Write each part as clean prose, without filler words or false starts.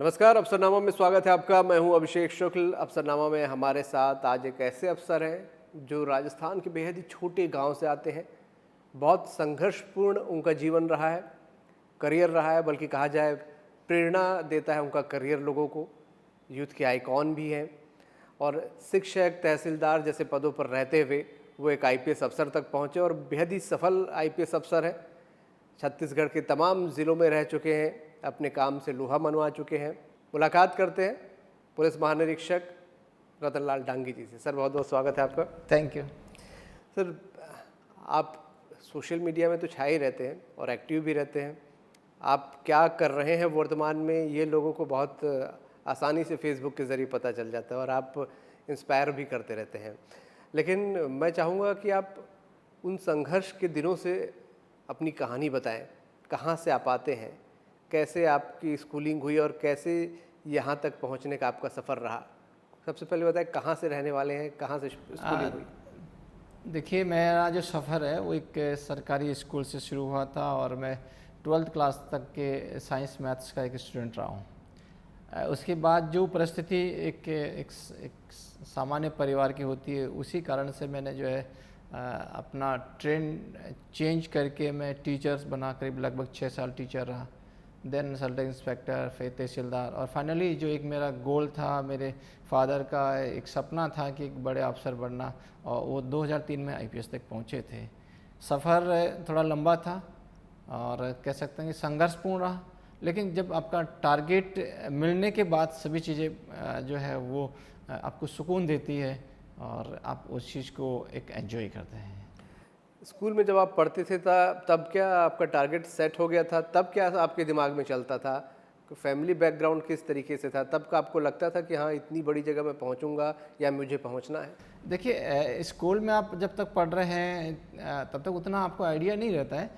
नमस्कार। अफसरनामा में स्वागत है आपका। मैं हूं अभिषेक शुक्ल। अफसरनामा में हमारे साथ आज एक ऐसे अफसर हैं जो राजस्थान के बेहद ही छोटे गांव से आते हैं। बहुत संघर्षपूर्ण उनका जीवन रहा है, करियर रहा है, बल्कि कहा जाए प्रेरणा देता है उनका करियर लोगों को। यूथ के आइकॉन भी हैं और शिक्षक, तहसीलदार जैसे पदों पर रहते हुए वो एक आईपीएस अफसर तक पहुँचे और बेहद ही सफल आईपीएस अफसर हैं। छत्तीसगढ़ के तमाम ज़िलों में रह चुके हैं, अपने काम से लोहा मनवा चुके हैं। मुलाकात करते हैं पुलिस महानिरीक्षक रतनलाल डांगी जी से। सर, बहुत बहुत स्वागत है आपका। Thank you. सर, आप सोशल मीडिया में तो छाए रहते हैं और एक्टिव भी रहते हैं। आप क्या कर रहे हैं वर्तमान में, ये लोगों को बहुत आसानी से फेसबुक के ज़रिए पता चल जाता है और आप इंस्पायर भी करते रहते हैं। लेकिन मैं चाहूँगा कि आप उन संघर्ष के दिनों से अपनी कहानी बताएं। कहाँ से आप आते हैं, कैसे आपकी स्कूलिंग हुई और कैसे यहाँ तक पहुँचने का आपका सफ़र रहा। सबसे पहले बताएं, कहाँ से रहने वाले हैं, कहाँ से स्कूलिंग हुई। देखिए, मेरा जो सफ़र है वो एक सरकारी स्कूल से शुरू हुआ था और मैं 12th क्लास तक के साइंस मैथ्स का एक स्टूडेंट रहा हूँ। उसके बाद जो परिस्थिति एक सामान्य परिवार की होती है, उसी कारण से मैंने जो है अपना ट्रेंड चेंज करके मैं टीचर्स बना करीब लगभग 6 साल टीचर रहा। देन सब इंस्पेक्टर, फिर तहसीलदार और फाइनली जो एक मेरा गोल था, मेरे फादर का एक सपना था कि एक बड़े अफसर बनना, और वो 2003 में आईपीएस तक पहुँचे थे। सफ़र थोड़ा लंबा था और कह सकते हैं कि संघर्षपूर्ण रहा, लेकिन जब आपका टारगेट मिलने के बाद सभी चीज़ें जो है वो आपको सुकून देती है और आप उस चीज़ को एक एंजॉय करते हैं। स्कूल में जब आप पढ़ते थे तब क्या आपका टारगेट सेट हो गया था? तब क्या आपके दिमाग में चलता था? फैमिली बैकग्राउंड किस तरीके से था? तब का आपको लगता था कि हाँ, इतनी बड़ी जगह मैं पहुंचूंगा या मुझे पहुंचना है? देखिए, स्कूल में आप जब तक पढ़ रहे हैं तब तक उतना आपको आइडिया नहीं रहता है,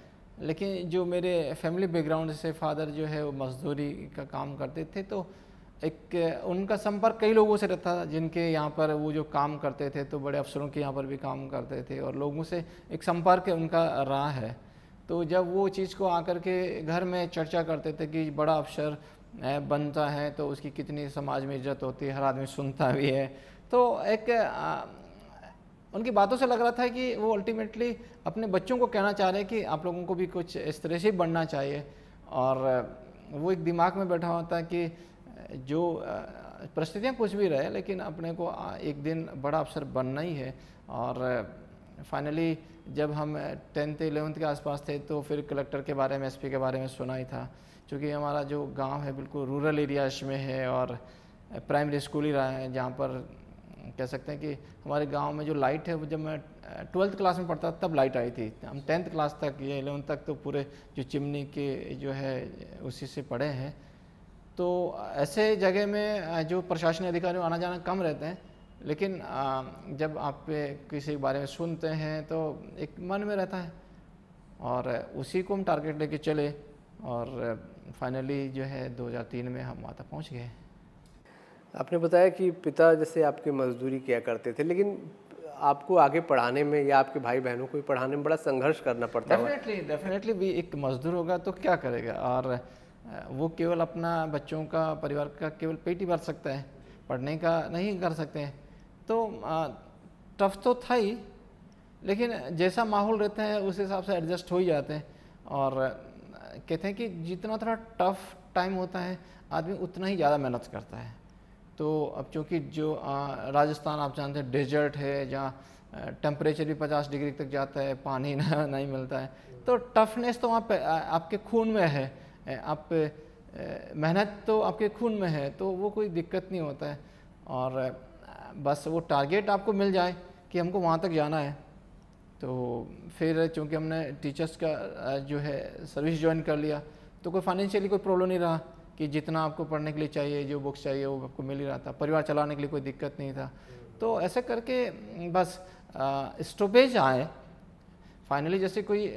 लेकिन जो मेरे फैमिली बैकग्राउंड से फादर जो है वो मजदूरी का काम करते थे, तो एक उनका संपर्क कई लोगों से रहता था जिनके यहाँ पर वो जो काम करते थे, तो बड़े अफसरों के यहाँ पर भी काम करते थे और लोगों से एक संपर्क उनका रहा है। तो जब वो चीज़ को आकर के घर में चर्चा करते थे कि बड़ा अफसर बनता है तो उसकी कितनी समाज में इज्जत होती है, हर आदमी सुनता भी है, तो एक उनकी बातों से लग रहा था कि वो अल्टीमेटली अपने बच्चों को कहना चाह रहे हैं कि आप लोगों को भी कुछ इस तरह से बनना चाहिए। और वो एक दिमाग में बैठा होता है कि जो परिस्थितियाँ कुछ भी रहे, लेकिन अपने को एक दिन बड़ा अफसर बनना ही है। और फाइनली जब हम 10th 11th के आसपास थे तो फिर कलेक्टर के बारे में, एसपी के बारे में सुना ही था, क्योंकि हमारा जो गांव है बिल्कुल रूरल एरियाज में है और प्राइमरी स्कूल ही रहा है, जहाँ पर कह सकते हैं कि हमारे गांव में जो लाइट है वो जब मैं 12th क्लास में पढ़ता तब लाइट आई थी। हम 10th क्लास तक या 11th तक तो पूरे जो चिमनी के जो है उसी से पढ़े हैं। तो ऐसे जगह में जो प्रशासनिक अधिकारी आना जाना कम रहते हैं, लेकिन जब आप किसी के बारे में सुनते हैं तो एक मन में रहता है और उसी को हम टारगेट लेके चले और फाइनली जो है 2003 में हम वहाँ तक पहुँच गए। आपने बताया कि पिता जैसे आपके मजदूरी किया करते थे, लेकिन आपको आगे पढ़ाने में या आपके भाई बहनों को भी पढ़ाने में बड़ा संघर्ष करना पड़ता है। डेफिनेटली भी एक मजदूर होगा तो क्या करेगा, और वो केवल अपना बच्चों का, परिवार का केवल पेट ही भर सकता है, पढ़ने का नहीं कर सकते हैं। तो टफ तो था ही, लेकिन जैसा माहौल रहता है उस हिसाब से एडजस्ट हो ही जाते हैं। और कहते हैं कि जितना थोड़ा टफ टाइम होता है आदमी उतना ही ज़्यादा मेहनत करता है। तो अब चूँकि जो राजस्थान आप जानते हैं डेजर्ट है, जहाँ टेम्परेचर भी 50 डिग्री तक जाता है, पानी नहीं मिलता है, तो टफनेस तो वहाँ पे आपके खून में है, आप मेहनत तो आपके खून में है, तो वो कोई दिक्कत नहीं होता है। और बस वो टारगेट आपको मिल जाए कि हमको वहाँ तक जाना है। तो फिर चूँकि हमने टीचर्स का जो है सर्विस ज्वाइन कर लिया, तो कोई फाइनेंशियली कोई प्रॉब्लम नहीं रहा कि जितना आपको पढ़ने के लिए चाहिए, जो बुक्स चाहिए वो आपको मिल ही रहा था, परिवार चलाने के लिए कोई दिक्कत नहीं था। तो ऐसे करके बस स्टॉपेज आए फाइनली। जैसे कोई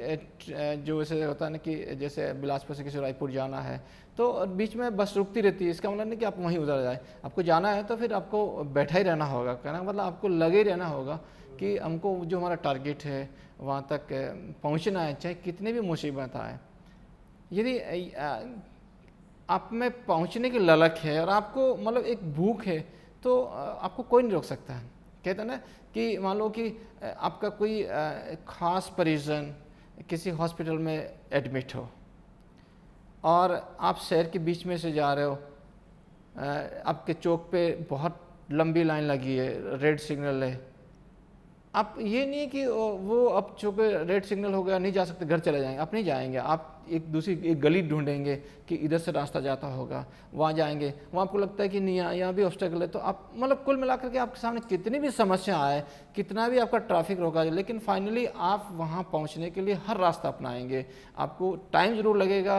जो ऐसे होता है ना कि जैसे बिलासपुर से किसी रायपुर जाना है तो बीच में बस रुकती रहती है, इसका मतलब नहीं कि आप वहीं उतर जाए। आपको जाना है तो फिर आपको बैठा ही रहना होगा, कहना मतलब आपको लगे ही रहना होगा कि हमको जो हमारा टारगेट है वहाँ तक पहुँचना है, चाहे कितने भी मुसीबत आए। यदि आप में पहुंचने की ललक है और आपको मतलब एक भूख है, तो आपको कोई नहीं रोक सकता है। कहते हैं ना कि मान लो कि आपका कोई ख़ास परिजन किसी हॉस्पिटल में एडमिट हो और आप शहर के बीच में से जा रहे हो, आपके चौक पे बहुत लंबी लाइन लगी है, रेड सिग्नल है, आप ये नहीं है कि वो अब चूँकि रेड सिग्नल हो गया नहीं जा सकते, घर चले जाएंगे, आप नहीं जाएंगे, आप एक गली ढूंढेंगे कि इधर से रास्ता जाता होगा, वहाँ जाएंगे, वहाँ आपको लगता है कि नहीं यहाँ भी ऑब्स्टेकल है, तो आप मतलब कुल मिलाकर के आपके सामने कितनी भी समस्या आए, कितना भी आपका ट्रैफिक रोका जाए, लेकिन फाइनली आप वहाँ पहुँचने के लिए हर रास्ता अपनाएंगे। आपको टाइम ज़रूर लगेगा,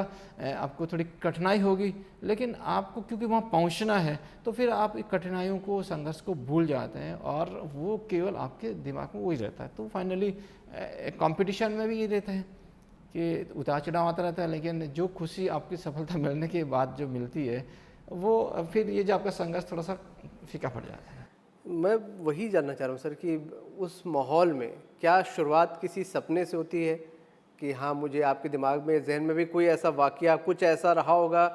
आपको थोड़ी कठिनाई होगी, लेकिन आपको क्योंकि वहाँ पहुँचना है तो फिर आप कठिनाइयों को, संघर्ष को भूल जाते हैं और वो केवल आपके दिमाग में वही रहता है। तो फाइनली कंपटीशन में भी ये रहता है कि उतार चढ़ाव आता रहता है, लेकिन जो खुशी आपकी सफलता मिलने के बाद जो मिलती है वो फिर ये जो आपका संघर्ष थोड़ा सा फीका पड़ जाता है। मैं वही जानना चाह रहा हूँ सर कि उस माहौल में क्या शुरुआत किसी सपने से होती है कि हाँ, मुझे आपके दिमाग में, जहन में भी कोई ऐसा वाकया, कुछ ऐसा रहा होगा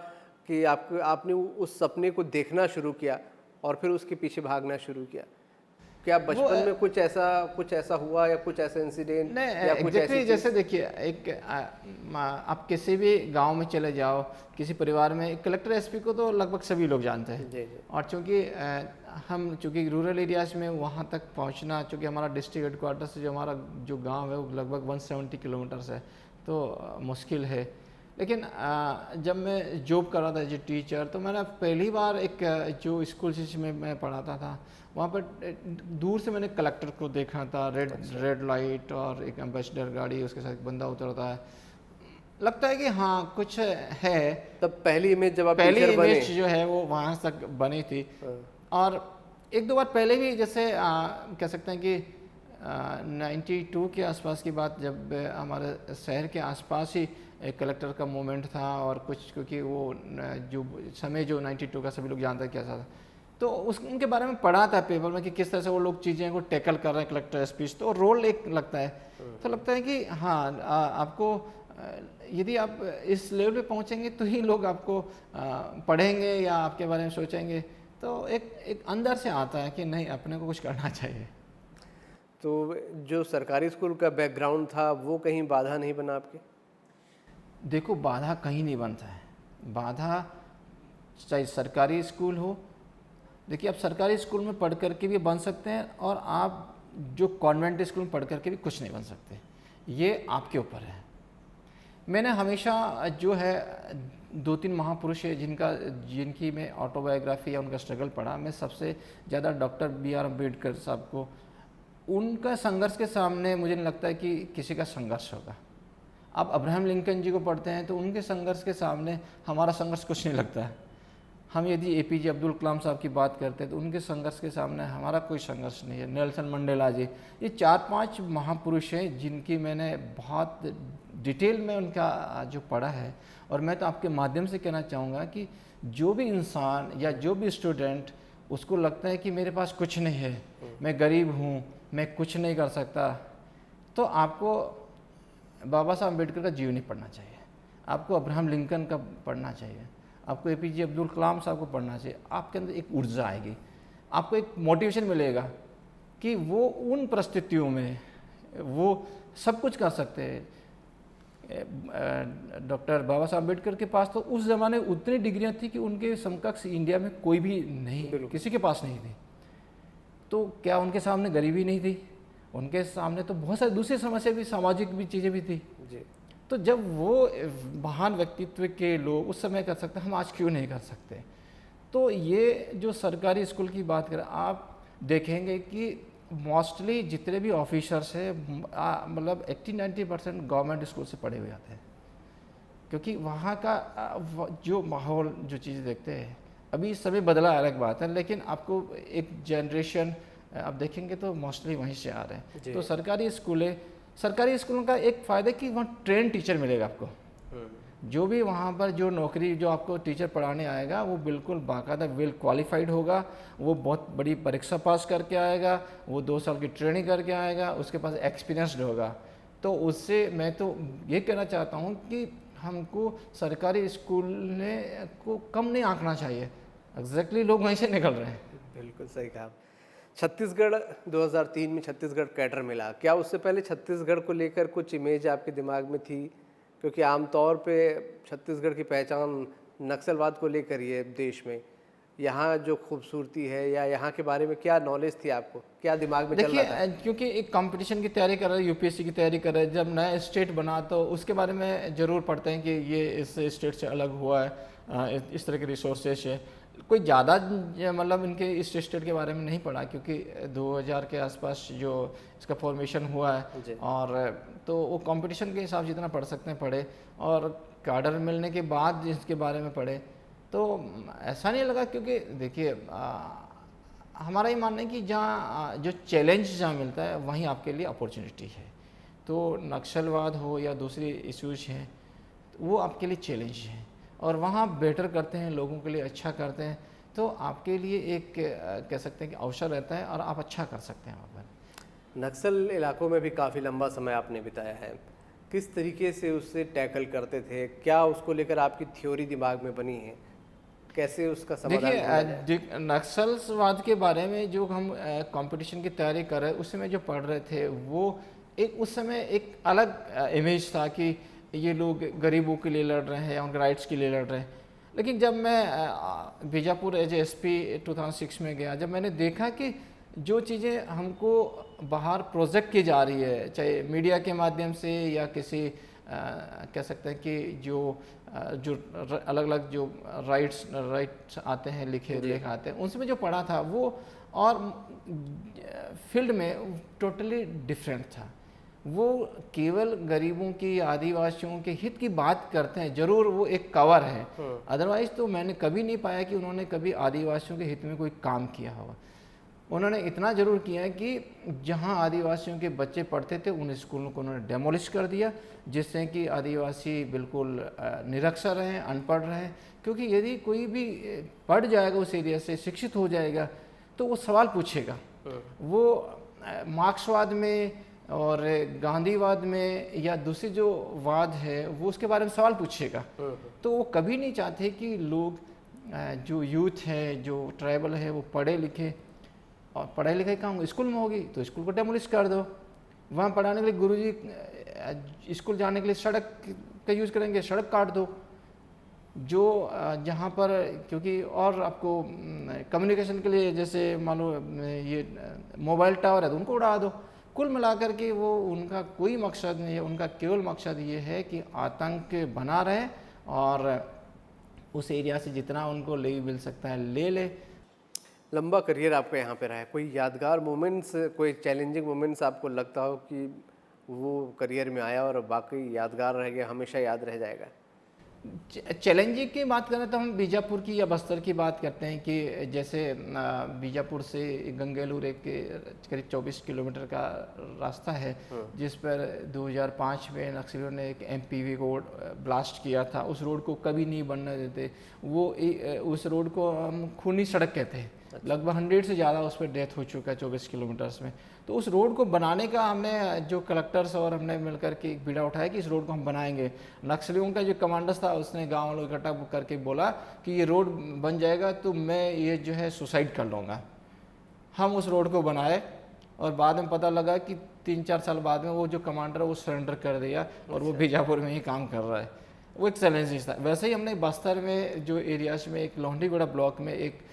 कि आपने उस सपने को देखना शुरू किया और फिर उसके पीछे भागना शुरू किया? क्या बचपन में कुछ ऐसा हुआ या कुछ ऐसा इंसिडेंट नहीं, या कुछ एग्जैक्टली जैसे देखिए, आप किसी भी गांव में चले जाओ, किसी परिवार में कलेक्टर एसपी को तो लगभग सभी लोग जानते हैं। जी जी। और चूँकि रूरल एरियाज में वहाँ तक पहुँचना, चूँकि हमारा डिस्ट्रिक्ट हेडक्वार्टर से जो गांव है वो लगभग 170 किलोमीटर्स है, तो मुश्किल है। लेकिन जब मैं जॉब कर रहा था एज ए टीचर, तो मैंने पहली बार एक जो स्कूल जिसमें मैं पढ़ाता था वहाँ पर दूर से मैंने कलेक्टर को देखा था, रेड लाइट और एक एम्बेसडर गाड़ी, उसके साथ एक बंदा उतरता है, लगता है कि हाँ कुछ है। तब पहली इमेज जब आप पहली टीचर बने, इमेज जो है वो वहाँ तक बनी थी। और एक दो बार पहले भी जैसे कह सकते हैं कि 92 के आसपास की बात, जब हमारे शहर के आसपास ही एक कलेक्टर का मूवमेंट था और कुछ, क्योंकि वो जो समय जो 92 का सभी लोग जानते हैं कैसा था, तो उनके बारे में पढ़ा था पेपर में कि किस तरह से वो लोग चीज़ें को टैकल कर रहे हैं कलेक्टर स्पीच, तो रोल एक लगता है। तो लगता है कि हाँ, आपको यदि आप इस लेवल पे पहुँचेंगे तो ही लोग आपको पढ़ेंगे या आपके बारे में सोचेंगे, तो एक अंदर से आता है कि नहीं, अपने को कुछ करना चाहिए। तो जो सरकारी स्कूल का बैकग्राउंड था वो कहीं बाधा नहीं बना आपके? देखो, बाधा कहीं नहीं बनता है, बाधा चाहे सरकारी स्कूल हो। देखिए, आप सरकारी स्कूल में पढ़ करके भी बन सकते हैं और आप जो कॉन्वेंट स्कूल में पढ़ करके भी कुछ नहीं बन सकते, ये आपके ऊपर है। मैंने हमेशा जो है 2-3 महापुरुष है जिनकी मैं ऑटोबायोग्राफी या उनका स्ट्रगल पढ़ा। मैं सबसे ज़्यादा डॉक्टर B.R. अम्बेडकर साहब को, उनका संघर्ष के सामने मुझे नहीं लगता है कि किसी का संघर्ष होगा। आप अब्राहम लिंकन जी को पढ़ते हैं तो उनके संघर्ष के सामने हमारा संघर्ष कुछ नहीं लगता है। हम यदि APJ अब्दुल कलाम साहब की बात करते हैं तो उनके संघर्ष के सामने हमारा कोई संघर्ष नहीं है। नेल्सन मंडेला जी, ये 4-5 महापुरुष हैं जिनकी मैंने बहुत डिटेल में उनका जो पढ़ा है। और मैं तो आपके माध्यम से कहना चाहूँगा कि जो भी इंसान या जो भी स्टूडेंट उसको लगता है कि मेरे पास कुछ नहीं है, मैं गरीब हूँ, मैं कुछ नहीं कर सकता, तो आपको बाबा साहब अम्बेडकर का जीवनी पढ़ना चाहिए, आपको अब्राहम लिंकन का पढ़ना चाहिए, आपको APJ अब्दुल कलाम साहब को पढ़ना चाहिए। आपके अंदर एक ऊर्जा आएगी, आपको एक मोटिवेशन मिलेगा कि वो उन परिस्थितियों में वो सब कुछ कर सकते हैं। डॉक्टर बाबा साहब अम्बेडकर के पास तो उस ज़माने उतनी डिग्रियां थी कि उनके समकक्ष इंडिया में कोई भी नहीं, किसी के पास नहीं थी। तो क्या उनके सामने गरीबी नहीं थी? उनके सामने तो बहुत सारी दूसरी समस्या भी, सामाजिक भी चीज़ें भी थी जी। तो जब वो महान व्यक्तित्व के लोग उस समय कर सकते, हम आज क्यों नहीं कर सकते? तो ये जो सरकारी स्कूल की बात करें, आप देखेंगे कि मोस्टली जितने भी ऑफिसर्स हैं मतलब 80-90% गवर्नमेंट स्कूल से पढ़े हुए आते हैं, क्योंकि वहाँ का जो माहौल, जो चीज़ें देखते हैं, अभी समय बदला अलग बात है, लेकिन आपको एक जनरेशन आप देखेंगे तो मोस्टली वहीं से आ रहे हैं। तो सरकारी स्कूलों का एक फ़ायदा कि वहाँ ट्रेन टीचर मिलेगा आपको। जो भी वहाँ पर जो नौकरी, जो आपको टीचर पढ़ाने आएगा वो बिल्कुल बाकायदा वेल क्वालिफाइड होगा, वो बहुत बड़ी परीक्षा पास करके आएगा, वो 2 साल की ट्रेनिंग करके आएगा, उसके पास एक्सपीरियंसड होगा। तो उससे मैं तो ये कहना चाहता हूँ कि हमको सरकारी स्कूल ने को कम नहीं आंकना चाहिए। एग्जैक्टली लोग वहीं से निकल रहे हैं। बिल्कुल सही कहा। छत्तीसगढ़ 2003 में छत्तीसगढ़ कैडर मिला, क्या उससे पहले छत्तीसगढ़ को लेकर कुछ इमेज आपके दिमाग में थी? क्योंकि आमतौर पे छत्तीसगढ़ की पहचान नक्सलवाद को लेकर ही है देश में। यहाँ जो खूबसूरती है या यहाँ के बारे में क्या नॉलेज थी आपको, क्या दिमाग में चल रहा था? देखिए, क्योंकि एक कंपटीशन की तैयारी कर रहे हैं, यूपीएससी की तैयारी कर रहे हैं, जब नया स्टेट बना तो उसके बारे में ज़रूर पढ़ते हैं कि ये इस स्टेट से अलग हुआ है, इस तरह के रिसोर्सेज है। कोई ज़्यादा मतलब इनके इस स्टेट के बारे में नहीं पढ़ा, क्योंकि 2000 के आसपास जो इसका फॉर्मेशन हुआ है, और तो वो कंपटीशन के हिसाब से जितना पढ़ सकते हैं पढ़े, और कार्डर मिलने के बाद इसके बारे में पढ़े तो ऐसा नहीं लगा। क्योंकि देखिए, हमारा ये मानना है कि जहाँ जो चैलेंज जहाँ मिलता है वहीं आपके लिए अपॉर्चुनिटी है। तो नक्सलवाद हो या दूसरी इश्यूज हैं, वो आपके लिए चैलेंज है, और वहाँ बेटर करते हैं, लोगों के लिए अच्छा करते हैं, तो आपके लिए एक कह सकते हैं कि अवसर रहता है और आप अच्छा कर सकते हैं वहाँ पर। नक्सल इलाकों में भी काफ़ी लंबा समय आपने बिताया है, किस तरीके से उससे टैकल करते थे? क्या उसको लेकर आपकी थ्योरी दिमाग में बनी है? कैसे उसका समाधान ढूंढा जाए? देखिए, नक्सलवाद के बारे में जो हम कंपटीशन की तैयारी कर रहे उस समय जो पढ़ रहे थे, वो एक उस समय एक अलग इमेज था कि ये लोग गरीबों के लिए लड़ रहे हैं या उनके राइट्स के लिए लड़ रहे हैं। लेकिन जब मैं बीजापुर एज एसपी 2006 में गया, जब मैंने देखा कि जो चीज़ें हमको बाहर प्रोजेक्ट की जा रही है, चाहे मीडिया के माध्यम से या किसी कह सकते हैं कि जो अलग अलग जो राइट्स आते हैं, लेख आते हैं, उनसे में जो पढ़ा था वो और फील्ड में टोटली डिफरेंट था। वो केवल गरीबों की, आदिवासियों के हित की बात करते हैं, जरूर वो एक कवर है, अदरवाइज तो मैंने कभी नहीं पाया कि उन्होंने कभी आदिवासियों के हित में कोई काम किया होगा। उन्होंने इतना ज़रूर किया है कि जहां आदिवासियों के बच्चे पढ़ते थे उन स्कूलों को उन्होंने डेमोलिश कर दिया, जिससे कि आदिवासी बिल्कुल निरक्षर रहें, अनपढ़ रहें। क्योंकि यदि कोई भी पढ़ जाएगा उस एरिया से, शिक्षित हो जाएगा, तो वो सवाल पूछेगा। वो मार्क्सवाद में और गांधीवाद में या दूसरी जो वाद है वो उसके बारे में सवाल पूछेगा। तो वो कभी नहीं चाहते कि लोग जो यूथ है, जो ट्राइबल है, वो पढ़े लिखे, और पढ़ाई लिखाई कहाँ स्कूल में होगी तो स्कूल को डेमोलिश कर दो। वहाँ पढ़ाने के लिए गुरुजी स्कूल जाने के लिए सड़क का यूज़ करेंगे, सड़क काट दो। जो जहाँ पर, क्योंकि और आपको कम्युनिकेशन के लिए जैसे मान लो ये मोबाइल टावर है तो उनको उड़ा दो। कुल मिलाकर के वो उनका कोई मकसद नहीं है, उनका केवल मकसद ये है कि आतंक बना रहे और उस एरिया से जितना उनको ले मिल सकता है ले ले। लंबा करियर आपका यहाँ पे रहा है, कोई यादगार मोमेंट्स, कोई चैलेंजिंग मोमेंट्स आपको लगता हो कि वो करियर में आया और बाकी यादगार रह गया, हमेशा याद रह जाएगा? चैलेंजिंग की बात करें तो हम बीजापुर की या बस्तर की बात करते हैं कि जैसे बीजापुर से गंगेलूर एक करीब 24 किलोमीटर का रास्ता है, जिस पर 2005 में नक्सलियों ने एक एमपीवी रोड ब्लास्ट किया था। उस रोड को कभी नहीं बनने देते। वो उस रोड को हम खूनी सड़क कहते हैं। लगभग 100 से ज़्यादा उस पर डेथ हो चुका है 24 किलोमीटर्स में। तो उस रोड को बनाने का हमने जो कलेक्टर्स और हमने मिलकर के एक बीड़ा उठाया कि इस रोड को हम बनाएंगे। नक्सलियों का जो कमांडर्स था उसने गाँव लोग इकट्ठा करके बोला कि ये रोड बन जाएगा तो मैं ये जो है सुसाइड कर लूँगा। हम उस रोड को बनाए और बाद में पता लगा कि 3-4 साल बाद में वो जो कमांडर है वो सरेंडर कर दिया और वो बीजापुर में ही काम कर रहा है। वो एक चैलेंज था। वैसे ही हमने बस्तर में जो एरियाज में एक लोहंडीगुड़ा ब्लॉक में एक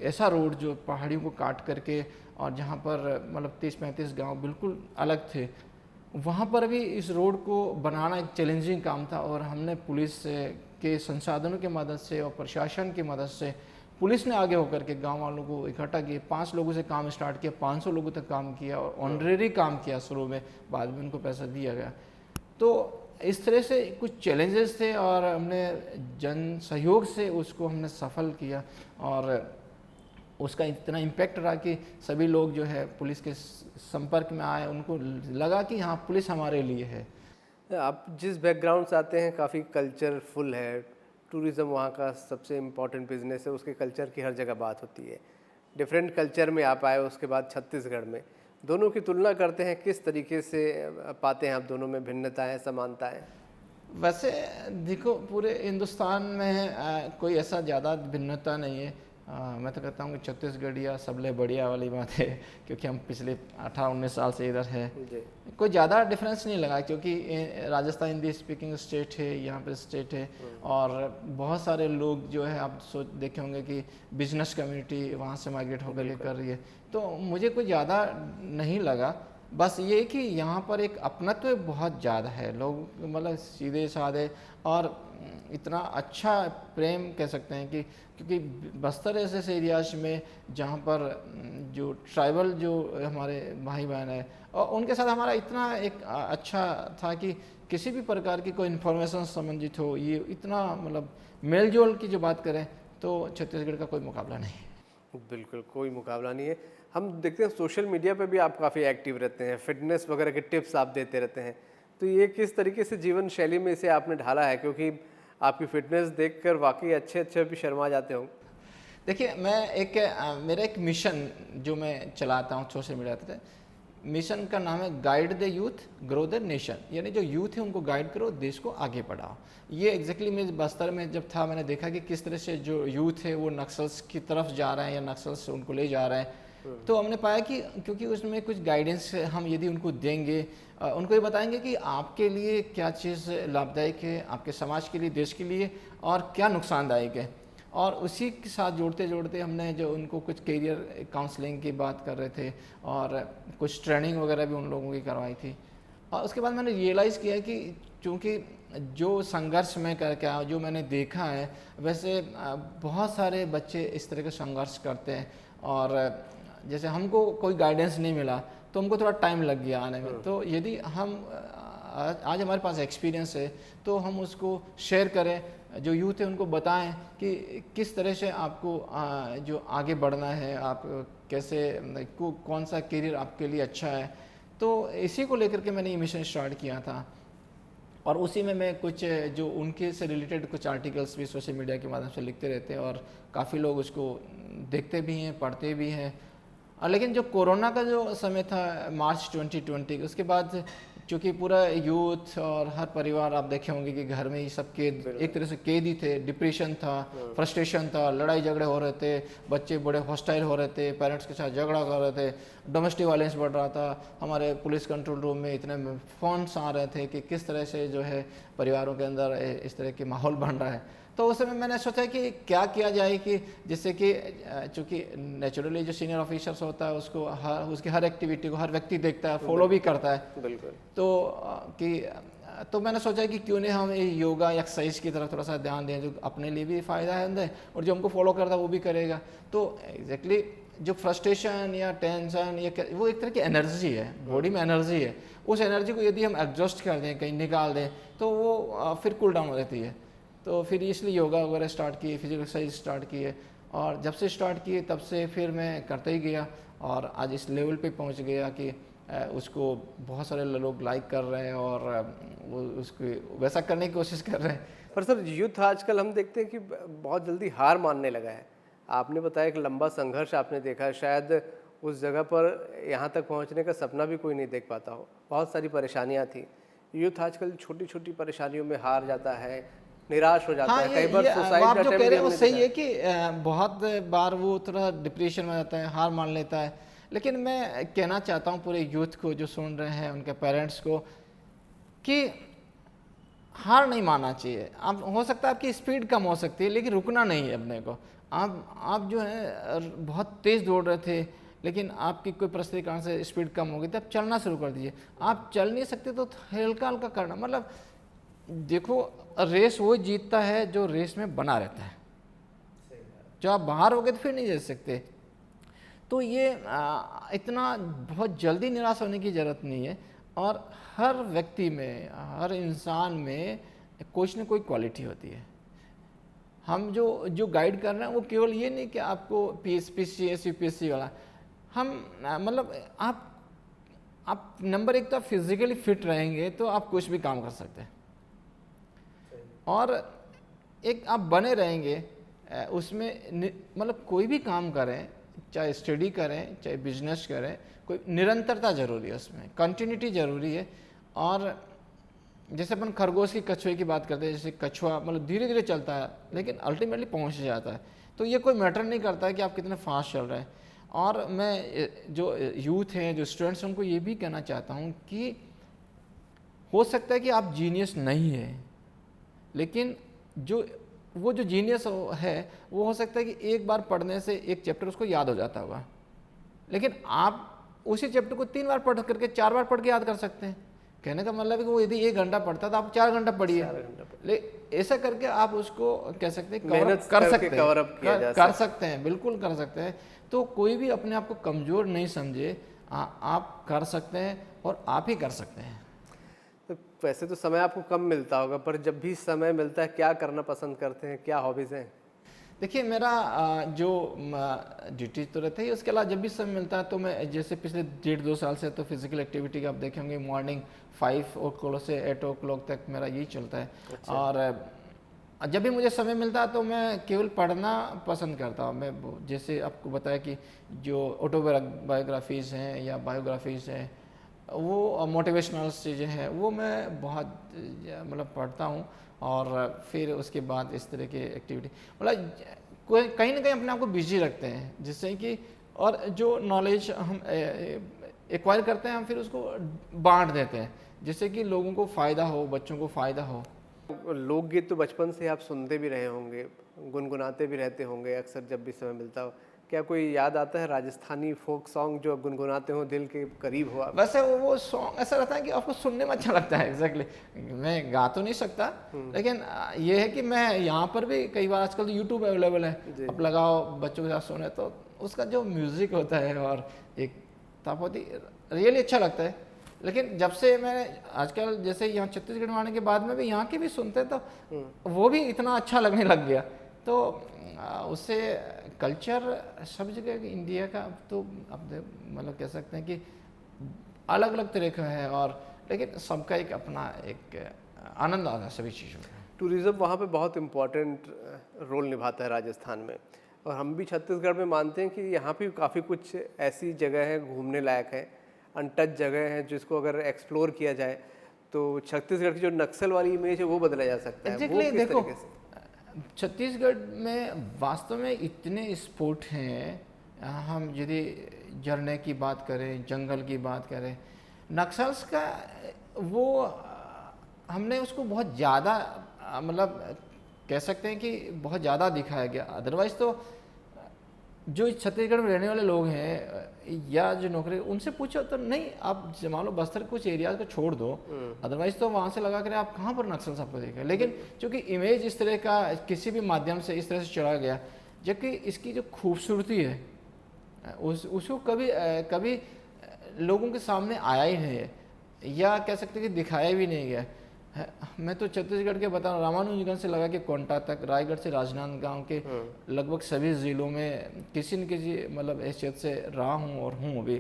ऐसा रोड जो पहाड़ियों को काट करके और जहाँ पर मतलब 30-35 गांव बिल्कुल अलग थे, वहाँ पर भी इस रोड को बनाना एक चैलेंजिंग काम था। और हमने पुलिस के संसाधनों की मदद से और प्रशासन की मदद से, पुलिस ने आगे होकर के गांव वालों को इकट्ठा किए। 5 लोगों से काम स्टार्ट किया, 500 लोगों तक काम किया और ऑनरेरी काम किया शुरू में, बाद में उनको पैसा दिया गया। तो इस तरह से कुछ चैलेंजेस थे और हमने जन सहयोग से उसको हमने सफल किया और उसका इतना इम्पैक्ट रहा कि सभी लोग जो है पुलिस के संपर्क में आए, उनको लगा कि हाँ पुलिस हमारे लिए है। आप जिस बैकग्राउंड से आते हैं काफ़ी कल्चरफुल है, टूरिज़्म वहाँ का सबसे इम्पोर्टेंट बिजनेस है, उसके कल्चर की हर जगह बात होती है। डिफरेंट कल्चर में आप आए, उसके बाद छत्तीसगढ़ में, दोनों की तुलना करते हैं, किस तरीके से पाते हैं आप दोनों में भिन्नताएं, समानताएं? वैसे देखो पूरे हिंदुस्तान में कोई ऐसा ज़्यादा भिन्नता नहीं है। मैं तो कहता हूँ कि छत्तीसगढ़िया सबले बढ़िया वाली बात है, क्योंकि हम पिछले 18-19 साल से इधर है। जी। कोई ज़्यादा डिफरेंस नहीं लगा, क्योंकि राजस्थान हिंदी स्पीकिंग स्टेट है, यहाँ पे स्टेट है, और बहुत सारे लोग जो है आप सोच देखे होंगे कि बिजनेस कम्युनिटी वहाँ से माइग्रेट होकर के कर रही है। तो मुझे कोई ज़्यादा नहीं लगा, बस ये कि यहाँ पर एक अपनत्व बहुत ज़्यादा है, लोग मतलब सीधे साधे और इतना अच्छा प्रेम कह सकते हैं कि, क्योंकि बस्तर ऐसे एरियाज में जहाँ पर जो ट्राइबल जो हमारे भाई बहन है, और उनके साथ हमारा इतना एक अच्छा था कि किसी भी प्रकार की कोई इन्फॉर्मेशन संबंधित हो, ये इतना मतलब मेल जोल की जो बात करें तो छत्तीसगढ़ का कोई मुकाबला नहीं है। बिल्कुल कोई मुकाबला नहीं है। हम देखते हैं सोशल मीडिया पे भी आप काफ़ी एक्टिव रहते हैं, फिटनेस वगैरह के टिप्स आप देते रहते हैं, तो ये किस तरीके से जीवन शैली में इसे आपने ढाला है? क्योंकि आपकी फिटनेस देखकर वाकई अच्छे अच्छे भी शर्मा जाते होंगे। देखिए मैं मेरा एक मिशन जो मैं चलाता हूँ सोशल मीडिया पे, मिशन का नाम है guide the youth grow the nation, यानी जो यूथ है उनको गाइड करो, देश को आगे बढ़ाओ। ये एग्जैक्टली मैं बस्तर में जब था, मैंने देखा कि किस तरह से जो यूथ है वो नक्सल्स की तरफ जा रहे हैं या नक्सल्स उनको ले जा रहे हैं। तो हमने पाया कि क्योंकि उसमें कुछ गाइडेंस हम यदि उनको देंगे, उनको ये बताएंगे कि आपके लिए क्या चीज़ लाभदायक है, आपके समाज के लिए, देश के लिए, और क्या नुकसानदायक है, और उसी के साथ जोड़ते जोड़ते हमने जो उनको कुछ करियर काउंसलिंग की बात कर रहे थे और कुछ ट्रेनिंग वगैरह भी उन लोगों की करवाई थी। और उसके बाद मैंने रियलाइज़ किया कि चूँकि जो संघर्ष में करके आया, जो मैंने देखा है, वैसे बहुत सारे बच्चे इस तरह के संघर्ष करते हैं, और जैसे हमको कोई गाइडेंस नहीं मिला तो हमको थोड़ा टाइम लग गया आने में। तो यदि हम आज हमारे पास एक्सपीरियंस है तो हम उसको शेयर करें, जो यूथ है उनको बताएं कि किस तरह से आपको जो आगे बढ़ना है, आप कैसे कौन सा करियर आपके लिए अच्छा है। तो इसी को लेकर के मैंने ये मिशन स्टार्ट किया था, और उसी में मैं कुछ जो उनके से रिलेटेड कुछ आर्टिकल्स भी सोशल मीडिया के माध्यम से लिखते रहते हैं, और काफ़ी लोग उसको देखते भी हैं, पढ़ते भी हैं। लेकिन जो कोरोना का जो समय था मार्च 2020, उसके बाद चूँकि पूरा यूथ और हर परिवार आप देखे होंगे कि घर में ही सब कैद, एक तरह से कैद ही थे, डिप्रेशन था, फ्रस्ट्रेशन था, लड़ाई झगड़े हो रहे थे, बच्चे बड़े हॉस्टाइल हो रहे थे, पेरेंट्स के साथ झगड़ा कर रहे थे, डोमेस्टिक वायलेंस बढ़ रहा था, हमारे पुलिस कंट्रोल रूम में इतने फोन्स आ रहे थे कि किस तरह से जो है परिवारों के अंदर इस तरह के माहौल बन रहा है। तो उस समय मैंने सोचा कि क्या किया जाए कि जिससे कि चूँकि नेचुरली जो सीनियर ऑफिसर्स होता है उसको उसकी हर एक्टिविटी को हर व्यक्ति देखता है, फॉलो भी करता है। बिल्कुल। तो मैंने सोचा कि क्यों नहीं हम योगा एक्सरसाइज की तरफ थोड़ा सा ध्यान दें, जो अपने लिए भी फ़ायदा है और जो हमको फॉलो करता है वो भी करेगा। तो एग्जैक्टली जो फ्रस्ट्रेशन या टेंशन या वो एक तरह की एनर्जी है, बॉडी में एनर्जी है, उस एनर्जी को यदि हम एडजस्ट कर दें, कहीं निकाल दें, तो वो फिर कूल डाउन हो जाती है। तो फिर इसलिए योगा वगैरह स्टार्ट किए, फिजिकल एक्सरसाइज स्टार्ट किए, और जब से स्टार्ट किए तब से फिर मैं करते ही गया, और आज इस लेवल पे पहुंच गया कि उसको बहुत सारे लोग लाइक कर रहे हैं और वो उसको वैसा करने की कोशिश कर रहे हैं। पर सर यूथ आजकल हम देखते हैं कि बहुत जल्दी हार मानने लगा है। आपने बताया एक लंबा संघर्ष आपने देखा है, शायद उस जगह पर यहाँ तक पहुँचने का सपना भी कोई नहीं देख पाता हो, बहुत सारी परेशानियाँ थी। यूथ आजकल छोटी छोटी परेशानियों में हार जाता है, निराश हो जाता है, कई बार सुसाइड आप का जो अटेम्प्ट कह रहे भी हैं वो हमने सही देखा है कि बहुत बार वो थोड़ा डिप्रेशन में जाता है, हार मान लेता है। लेकिन मैं कहना चाहता हूँ पूरे यूथ को जो सुन रहे हैं, उनके पेरेंट्स को, कि हार नहीं मानना चाहिए। आप हो सकता है आपकी स्पीड कम हो सकती है, लेकिन रुकना नहीं है अपने को। आप जो है बहुत तेज़ दौड़ रहे थे, लेकिन आपकी कोई परिस्थिति कारण से स्पीड कम हो गई, तब चलना शुरू कर दीजिए। आप चल नहीं सकते तो हल्का हल्का करना, मतलब देखो रेस वो जीतता है जो रेस में बना रहता है। जो आप बाहर हो गए तो फिर नहीं जीत सकते। तो ये इतना बहुत जल्दी निराश होने की ज़रूरत नहीं है, और हर व्यक्ति में, हर इंसान में कुछ न कोई क्वालिटी होती है। हम जो गाइड कर रहे हैं वो केवल ये नहीं कि आपको PCS UPSC वाला, हम मतलब आप नंबर एक तो आप फिजिकली फिट रहेंगे तो आप कुछ भी काम कर सकते हैं, और एक आप बने रहेंगे उसमें, मतलब कोई भी काम करें, चाहे स्टडी करें चाहे बिजनेस करें, कोई निरंतरता ज़रूरी है, उसमें कंटिन्यूटी ज़रूरी है। और जैसे अपन खरगोश की कछुए की बात करते हैं, जैसे कछुआ मतलब धीरे धीरे चलता है लेकिन अल्टीमेटली पहुंच जाता है। तो ये कोई मैटर नहीं करता है कि आप कितने फास्ट चल रहे हैं। और मैं जो यूथ हैं, जो स्टूडेंट्स हैं, उनको ये भी कहना चाहता हूँ कि हो सकता है कि आप जीनियस नहीं है, लेकिन वो जो जीनियस है वो हो सकता है कि एक बार पढ़ने से एक चैप्टर उसको याद हो जाता होगा, लेकिन आप उसी चैप्टर को 3 बार पढ़ करके 4 बार पढ़ के याद कर सकते हैं। कहने का मतलब है कि वो यदि 1 घंटा पढ़ता तो आप 4 घंटा पढ़िए। ऐसा करके आप उसको कह सकते हैं कवर कर सकते हैं, बिल्कुल कर सकते हैं। तो कोई भी अपने आप को कमज़ोर नहीं समझे, आप कर सकते हैं और आप ही कर सकते हैं। तो वैसे तो समय आपको कम मिलता होगा, पर जब भी समय मिलता है क्या करना पसंद करते हैं, क्या हॉबीज़ हैं? देखिए मेरा जो ड्यूटी तो रहती है, उसके अलावा जब भी समय मिलता है तो मैं जैसे पिछले 1.5-2 साल से तो फिजिकल एक्टिविटी का आप देखेंगे मॉर्निंग 5 o'clock से 8 o'clock तक मेरा यही चलता है। अच्छा। और जब भी मुझे समय मिलता है तो मैं केवल पढ़ना पसंद करता हूँ। मैं जैसे आपको बताया कि जो ऑटोबायोग्राफीज़ हैं या बायोग्राफीज़ हैं, वो मोटिवेशनल चीज़ें हैं, वो मैं बहुत मतलब पढ़ता हूँ। और फिर उसके बाद इस तरह की एक्टिविटी मतलब कोई कहीं ना कहीं अपने आप को बिजी रखते हैं, जिससे कि और जो नॉलेज हम एक्वायर करते हैं हम फिर उसको बांट देते हैं, जिससे कि लोगों को फ़ायदा हो, बच्चों को फ़ायदा हो। लोकगीत तो बचपन से आप सुनते भी रहे होंगे, गुनगुनाते भी रहते होंगे अक्सर जब भी समय मिलता हो। क्या कोई याद आता है राजस्थानी फोक सॉन्ग जो गुनगुनाते हो, दिल के करीब हो आप? वैसे वो सॉन्ग ऐसा रहता है कि आपको सुनने में अच्छा लगता है। एग्जैक्टली मैं गा तो नहीं सकता, लेकिन ये है कि मैं यहाँ पर भी कई बार, आजकल तो यूट्यूब अवेलेबल है, आप लगाओ बच्चों के साथ सुने तो उसका जो म्यूज़िक होता है और एक बहुत ही रियली अच्छा लगता है। लेकिन जब से मैं आजकल जैसे यहाँ छत्तीसगढ़ में आने के बाद में भी यहाँ के भी सुनते तो वो भी इतना अच्छा लगने लग गया। तो उससे कल्चर सब जगह इंडिया का तो अब मतलब कह सकते हैं कि अलग अलग तरह का है, और लेकिन सबका एक अपना एक आनंद आता है सभी चीज़ों का। टूरिज़्म वहाँ पे बहुत इम्पोर्टेंट रोल निभाता है राजस्थान में, और हम भी छत्तीसगढ़ में मानते हैं कि यहाँ पे काफ़ी कुछ ऐसी जगह है घूमने लायक है, अनटच जगह है, जिसको अगर एक्सप्लोर किया जाए तो छत्तीसगढ़ की जो नक्सल वाली इमेज है वो बदला जा सकता है। वो किस देखो तरीके से? छत्तीसगढ़ में वास्तव में इतने स्पोर्ट हैं, हम यदि झरने की बात करें, जंगल की बात करें, नक्सल्स का वो हमने उसको बहुत ज़्यादा मतलब कह सकते हैं कि बहुत ज़्यादा दिखाया गया। अदरवाइज़ तो जो छत्तीसगढ़ में रहने वाले लोग हैं या जो नौकरी, उनसे पूछो तो नहीं, आप मान लो बस्तर कुछ एरियाज को छोड़ दो, अदरवाइज तो वहाँ से लगा कर आप कहाँ पर नक्सल आपको देखें। लेकिन चूंकि इमेज इस तरह का किसी भी माध्यम से इस तरह से चढ़ा गया, जबकि इसकी जो खूबसूरती है उसको कभी लोगों के सामने आया ही नहीं है, या कह सकते कि दिखाया भी नहीं गया। मैं तो छत्तीसगढ़ के बता रहा हूँ, रामानुजगंज से लगा के कोंटा तक, रायगढ़ से राजनांदगांव के लगभग सभी ज़िलों में किसी न किसी मतलब हैसियत से रहा हूँ और हूँ अभी।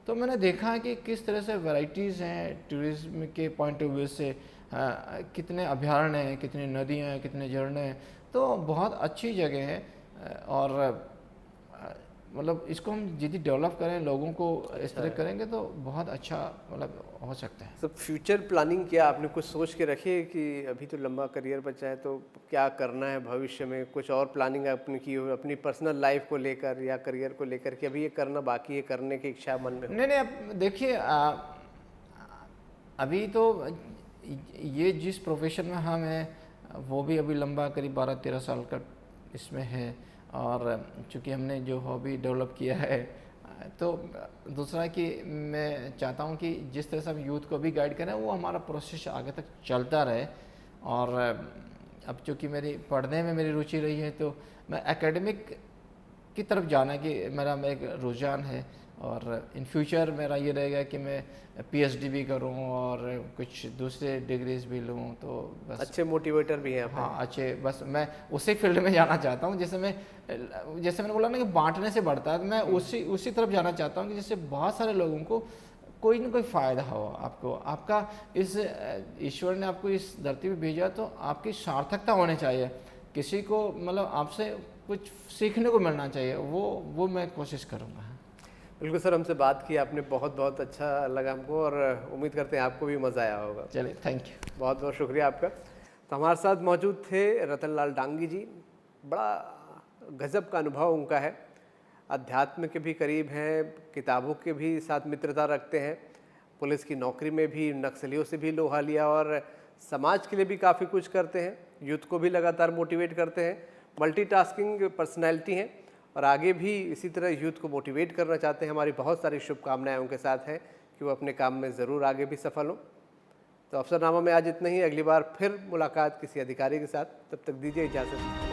तो मैंने देखा है कि किस तरह से वैरायटीज़ हैं टूरिज्म के पॉइंट ऑफ व्यू से, कितने अभयारण्य हैं, कितनी नदियाँ हैं, कितने झरने हैं। तो बहुत अच्छी जगह है, और मतलब इसको हम यदि डेवलप करें, लोगों को इस तरह करेंगे तो बहुत अच्छा मतलब हो सकता है। सब फ्यूचर प्लानिंग क्या आपने कुछ सोच के रखी है कि अभी तो लंबा करियर बचा है तो क्या करना है भविष्य में? कुछ और प्लानिंग आपने की हो अपनी पर्सनल लाइफ को लेकर या करियर को लेकर कि अभी ये करना बाकी है, करने की इच्छा मन में? नहीं, अब देखिए अभी तो ये जिस प्रोफेशन में हम हैं वो भी अभी लंबा करीब 12-13 साल का इसमें है, और चूँकि हमने जो हॉबी डेवलप किया है, तो दूसरा कि मैं चाहता हूँ कि जिस तरह से हम यूथ को भी गाइड करें वो हमारा प्रोसेस आगे तक चलता रहे। और अब चूँकि मेरी पढ़ने में मेरी रुचि रही है तो मैं एकेडमिक की तरफ जाना कि मेरा एक रुझान है, और इन फ्यूचर मेरा ये रहेगा कि मैं पीएचडी भी करूं और कुछ दूसरे डिग्रीज भी लूं। तो बस अच्छे मोटिवेटर भी हैं। हाँ अच्छे, बस मैं उसी फील्ड में जाना चाहता हूं। जैसे मैंने बोला ना कि बांटने से बढ़ता है, तो मैं उसी तरफ जाना चाहता हूं कि जिससे बहुत सारे लोगों को कोई ना कोई फ़ायदा हो। आपका इस ईश्वर ने आपको इस धरती पे भेजा तो आपकी सार्थकता होनी चाहिए, किसी को मतलब आपसे कुछ सीखने को मिलना चाहिए, वो मैं कोशिश करूँगा। बिल्कुल सर, हमसे बात की आपने, बहुत बहुत अच्छा लगा हमको और उम्मीद करते हैं आपको भी मज़ा आया होगा। चलिए, थैंक यू। बहुत बहुत शुक्रिया आपका। तो हमारे साथ मौजूद थे रतनलाल डांगी जी। बड़ा गज़ब का अनुभव उनका है, अध्यात्म के भी करीब हैं, किताबों के भी साथ मित्रता रखते हैं, पुलिस की नौकरी में भी नक्सलियों से भी लोहा लिया और समाज के लिए भी काफ़ी कुछ करते हैं, यूथ को भी लगातार मोटिवेट करते हैं। मल्टीटास्किंग पर्सनैलिटी हैं और आगे भी इसी तरह यूथ को मोटिवेट करना चाहते हैं। हमारी बहुत सारी शुभकामनाएं उनके साथ हैं कि वो अपने काम में ज़रूर आगे भी सफल हों। तो अफसरनामा में आज इतना ही, अगली बार फिर मुलाकात किसी अधिकारी के साथ, तब तक दीजिए इजाज़त।